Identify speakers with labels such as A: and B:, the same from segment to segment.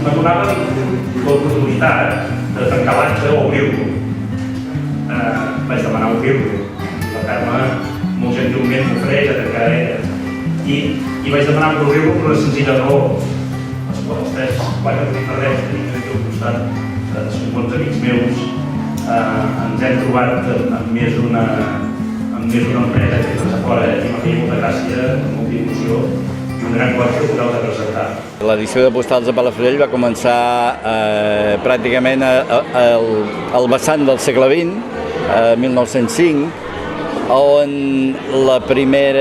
A: m'adonaven l'oportunitat de tancar l'acte o obrir-lo. Vaig demanar obrir-lo. La Carme molt gentilment m'ofereix a tancar i vaig demanar obrir-lo per una senzilla raó. Els 3-4 res que tinc aquí al costat són bons amics meus. Ens hem trobat amb més d'una empresa que és a fora i m'ha fet molta gràcia, molta il·lusió i un gran goig de poder-la presentar.
B: L'edició de Postals de Palafrugell va començar pràcticament al vessant del segle XX, 1905, on el primer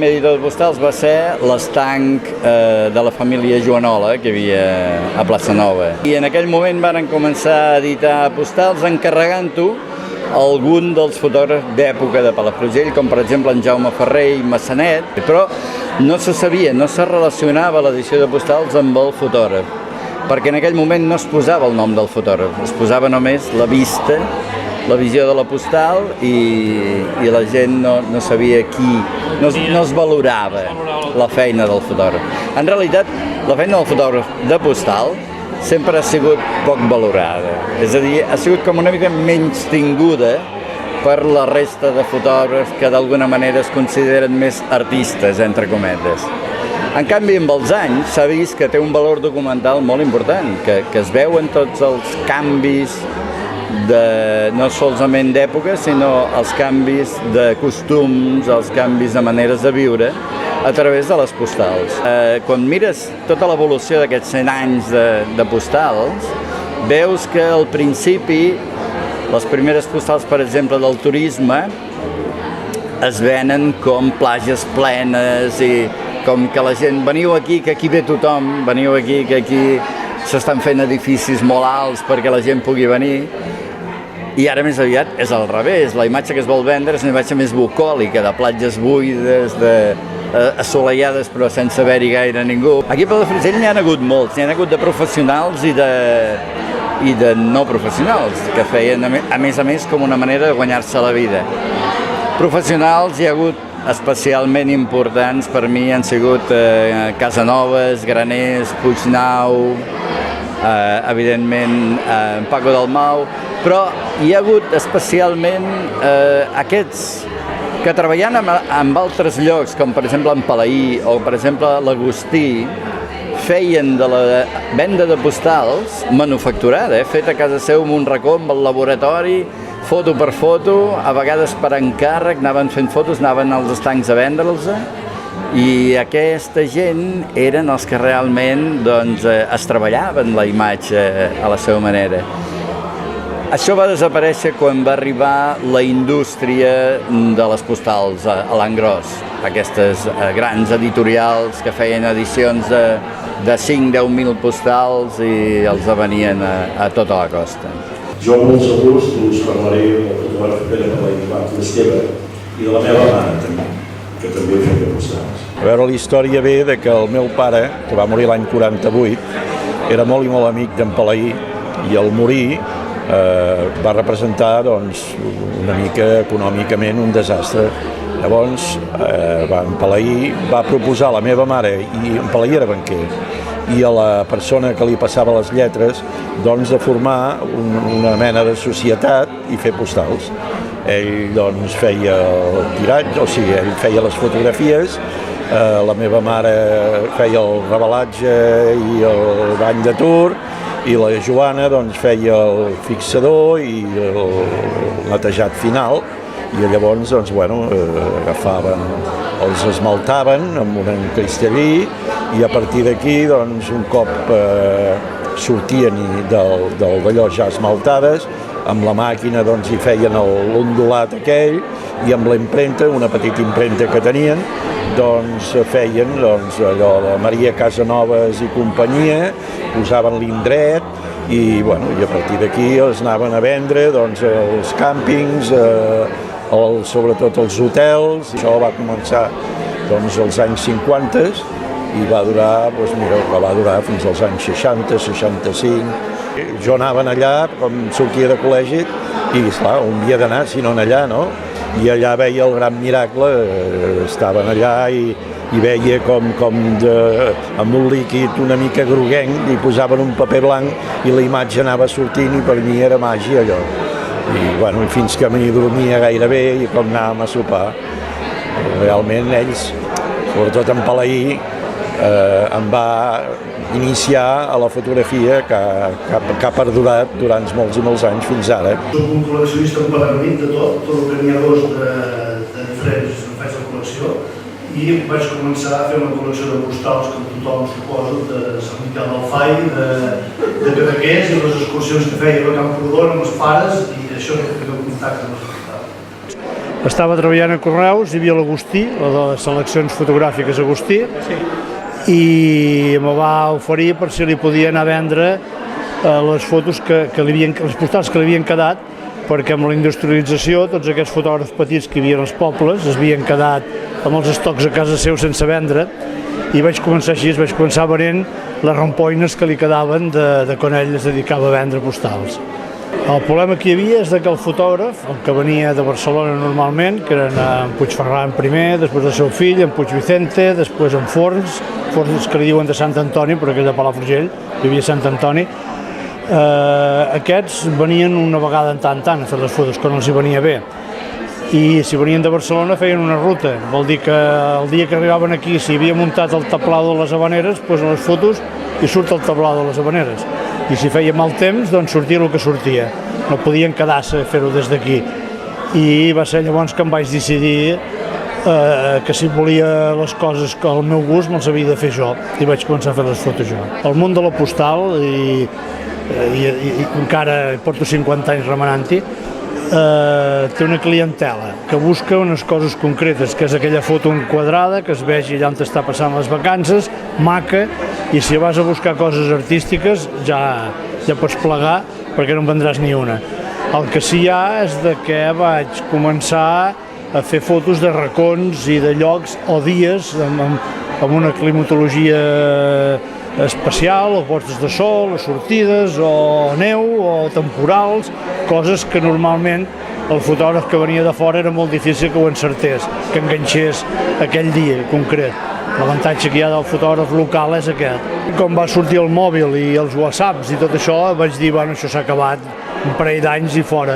B: editor de postals va ser l'estanc de la família Joanola, que hi havia a Plaça Nova. I en aquell moment van començar a editar postals encarregant-ho a algun dels fotògrafs d'època de Palafrugell, com per exemple en Jaume Ferrer i Massanet, però no se sabia, no se relacionava l'edició de postals amb el fotògraf, perquè en aquell moment no es posava el nom del fotògraf, es posava només la vista, la visió de la postal i la gent no sabia no es valorava la feina del fotògraf. En realitat, la feina del fotògraf de postal sempre ha sigut poc valorada, és a dir, ha sigut com una mica menys tinguda per la resta de fotògrafs que d'alguna manera es consideren més artistes, entre cometes. En canvi, amb els anys s'ha vist que té un valor documental molt important, que es veuen tots els canvis no solament d'època, sinó els canvis de costums, els canvis de maneres de viure a través de les postals. Quan mires tota l'evolució d'aquests 100 anys de postals, veus que al principi les primeres postals, per exemple, del turisme es venen com platges plenes i com que la gent, veniu aquí, que aquí ve tothom, veniu aquí, que aquí s'estan fent edificis molt alts perquè la gent pugui venir. I ara més aviat és al revés, la imatge que es vol vendre és una imatge més bucòlica, de platges buides, assolellades però sense haver-hi gaire ningú. Aquí a Palafrugell n'hi ha hagut molts, n'hi ha hagut de professionals i de no professionals, que feien a més com una manera de guanyar-se la vida. Professionals hi ha hagut especialment importants per mi, han sigut Casanovas, Graners, Puignau, evidentment Paco Dalmau, però hi ha hagut especialment aquests que treballant en altres llocs, com per exemple en Palaí o per exemple l'Agustí, feien de la venda de postals manufacturada, feta a casa seu amb un racó, amb el laboratori, foto per foto, a vegades per encàrrec, anaven fent fotos, anaven als estancs a vendre-los, i aquesta gent eren els que realment es treballaven la imatge a la seva manera. Això va desaparèixer quan va arribar la indústria de les postals a l'engròs, aquestes grans editorials que feien edicions de 5-10.000 postals i els venien a tota la costa.
C: Jo molt segurs us parlaré del fotògraf Pere Palai Esteve i de la meva mare també, que també feia postals.
D: A veure, la història ve de que el meu pare, que va morir l'any 48, era molt i molt amic d'en Palaí i al morir va representar una mica econòmicament un desastre. Llavors, en Palaí va proposar a la meva mare, i en Palaí era banquer, i a la persona que li passava les lletres, de formar una mena de societat i fer postals. Ell feia el tiratge, o sigui, ell feia les fotografies, la meva mare feia el revelatge i el bany de tour, i la Joana feia el fixador i el netejat final, i llavors agafaven, els esmaltaven amb un cristellí i a partir d'aquí un cop sortien d'allò ja esmaltades, amb la màquina hi feien l'ondulat aquell i amb la impremta, una petita impremta que tenien, feien allò de Maria Casanovas i companyia, posaven l'indret i a partir d'aquí els anaven a vendre als càmpings, sobretot als hotels. Això va començar als anys 50 i va durar fins als anys 60, 65. Jo anava allà, com sortia de col·legi, i esclar, on havia d'anar si no allà, no? I allà veia el gran miracle, estaven allà i i veia com amb un líquid una mica groguenc li posaven un paper blanc i la imatge anava sortint i per mi era màgia allò. I bueno, fins que m'hi dormia gairebé i com anàvem a sopar. Realment ells, sobretot en Palaí, em va iniciar a la fotografia que ha perdurat durant molts i molts anys fins ara.
E: Soc un col·leccionista empedernic de tot el que n'hi ha dos de diferents em faig la col·lecció i vaig començar a fer una col·lecció de postals com tothom suposo, de Sant Miquel del Fai, de Cadaqués i les excursions que feia a Camprodon amb els pares i això que tenia un contacte amb els postals.
F: Estava treballant a Correus, hi havia l'Agustí, la de les seleccions fotogràfiques Agustí, i me va oferir per si li podia anar a vendre les fotos les postals que li havien quedat, perquè amb la industrialització tots aquests fotògrafs petits que hi havia als pobles es havien quedat amb els estocs a casa seu sense vendre i vaig començar així, vaig començar venent les rampoines que li quedaven de quan ell es dedicava a vendre postals. El problema que hi havia és que el fotògraf, el que venia de Barcelona normalment, que eren en Puigferran primer, després el seu fill, en Puig Vicente, després en Forns que li diuen de Sant Antoni, però aquell de Palafrugell, hi havia Sant Antoni. Aquests venien una vegada en tant a fer les fotos, quan els hi venia bé. I si venien de Barcelona feien una ruta, vol dir que el dia que arribaven aquí, si havia muntat el tablado de les Havaneres, doncs a les fotos hi surt el tablado de les Havaneres. I si feia mal temps, doncs sortia el que sortia. No podien quedar-se a fer-ho des d'aquí. I va ser llavors que em vaig decidir que si volia les coses que al meu gust me'ls havia de fer jo. I vaig començar a fer les fotos jo. El món de la postal, i encara porto 50 anys remenant-hi, té una clientela que busca unes coses concretes, que és aquella foto enquadrada, que es vegi allà on està passant les vacances, maca, i si vas a buscar coses artístiques ja pots plegar perquè no en vendràs ni una. El que sí hi ha és que vaig començar a fer fotos de racons i de llocs o dies amb una climatologia especial, o postes de sol, o sortides, o neu, o temporals, coses que normalment el fotògraf que venia de fora era molt difícil que ho encertés, que enganxés aquell dia concret. L'avantatge que hi ha del fotògraf local és aquest. Com va sortir el mòbil i els whatsapps i tot això, vaig dir, bueno, això s'ha acabat, un parell d'anys i fora.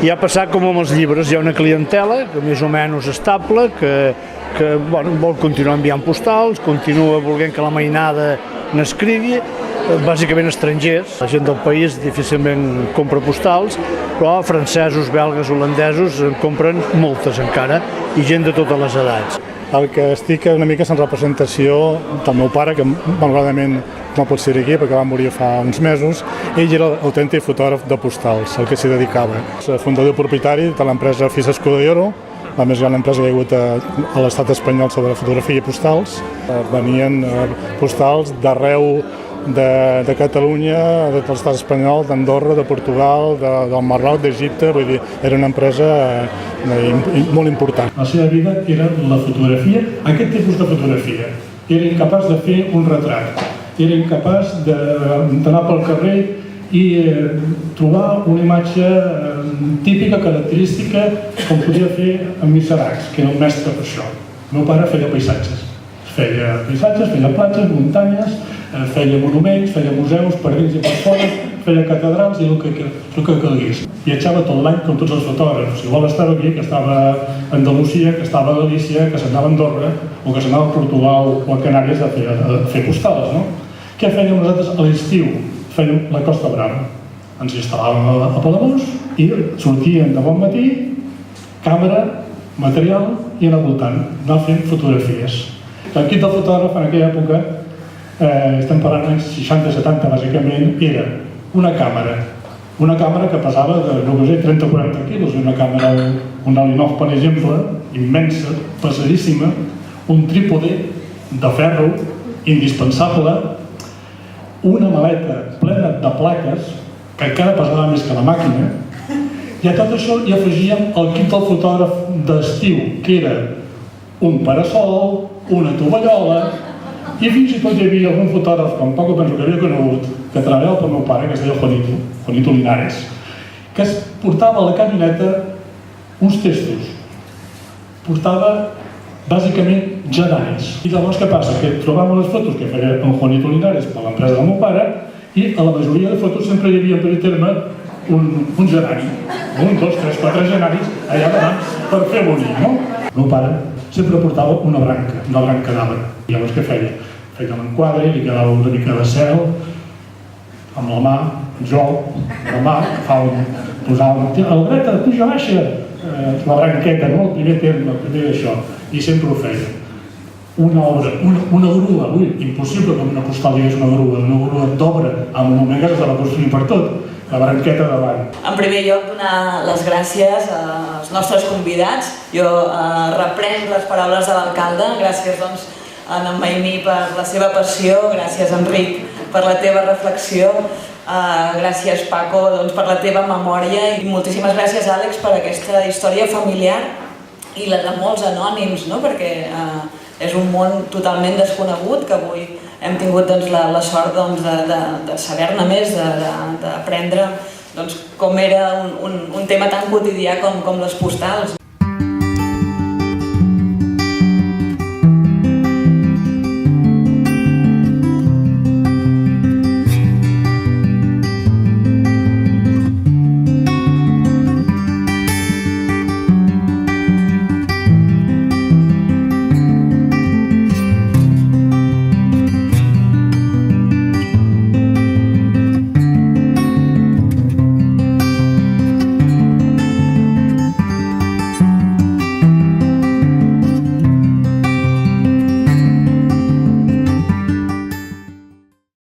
F: I ha passat com amb els llibres, hi ha una clientela que més o menys estable, que vol continuar enviant postals, continua volent que la mainada n'escrigui, bàsicament estrangers. La gent del país difícilment compra postals, però francesos, belgues, holandesos en compren moltes encara, i gent de totes les edats.
G: El que estic una mica és en representació del meu pare, que malauradament no pot ser aquí perquè va morir fa uns mesos. Ell era l'autèntic fotògraf de postals, el que s'hi dedicava. És fundador i propietari de l'empresa Fis Escudero, la més gran empresa que hi ha hagut a l'estat espanyol sobre fotografia i postals. Venien postals d'arreu de Catalunya, de l'estat espanyol, d'Andorra, de Portugal, del Marroc, d'Egipte, vull dir, era una empresa molt important.
H: La seva vida era la fotografia, aquest tipus de fotografia. Era incapaç de fer un retrat, era incapaç d'anar pel carrer i trobar una imatge típica, característica, com podia fer en Miseracs, que era un mestre per això. El meu pare feia paisatges, feia platges, muntanyes, feia monuments, feia museus per dins i per fora, feia catedrals i el que calgués. Viatjava tot l'any com tots els fotògrafs. Igual estava aquí, que estava a Andalusia, que estava a Galícia, que s'anava a Andorra o que s'anava a Portugal o a Canàries a fer postals, no? Què fèiem nosaltres a l'estiu? Fèiem la Costa Brava. Ens instal·làvem a Palamós i sortíem de bon matí, càmera, material i anar voltant, anar fent fotografies. El kit del fotògraf en aquella època, estem parlant anys 60-70 bàsicament, era una càmera que pesava de 30 o 40 quilos, una càmera, un Alinov per exemple, immensa, pesadíssima, un trípode de ferro, indispensable, una maleta plena de plaques, que encara pesava més que la màquina, i a tot això hi afegíem el kit del fotògraf d'estiu, que era un parasol, una tovallola, i fins i tot hi havia algun fotògraf, com poc penso que havia conegut, que treballava pel meu pare, que es deia Juanito Linares, que es portava a la camioneta uns testos. Portava bàsicament genaris. I llavors què passa? Que trobàvem les fotos que feia en Juanito Linares per l'empresa del meu pare i a la majoria de fotos sempre hi havia per terme un genari, 1, 2, 3, 4 genaris allà davant per fer bonic, no? El meu pare sempre portava una branca d'arbre. I llavors què feia? Feia un enquadre i li quedava una mica de cel, amb la mà, jo, la mà, posava el dreta, puja, baixa, la branqueta, no? El primer terme, el primer d'això, i sempre ho feia. Una obra, una grua, impossible que una postal digués una grua d'obra amb un omega que se la construir per tot, la branqueta davant.
I: En primer lloc, donar les gràcies als nostres convidats. Jo reprenc les paraules de l'alcalde. Gràcies, doncs, a en Maimí per la seva passió, gràcies, Enric, per la teva reflexió, gràcies, Paco, doncs, per la teva memòria i moltíssimes gràcies, Àlex, per aquesta història familiar i la de molts anònims, no? Perquè és un món totalment desconegut que avui hem tingut doncs, la sort doncs, de saber-ne més, d'aprendre doncs, com era un tema tan quotidià com les postals.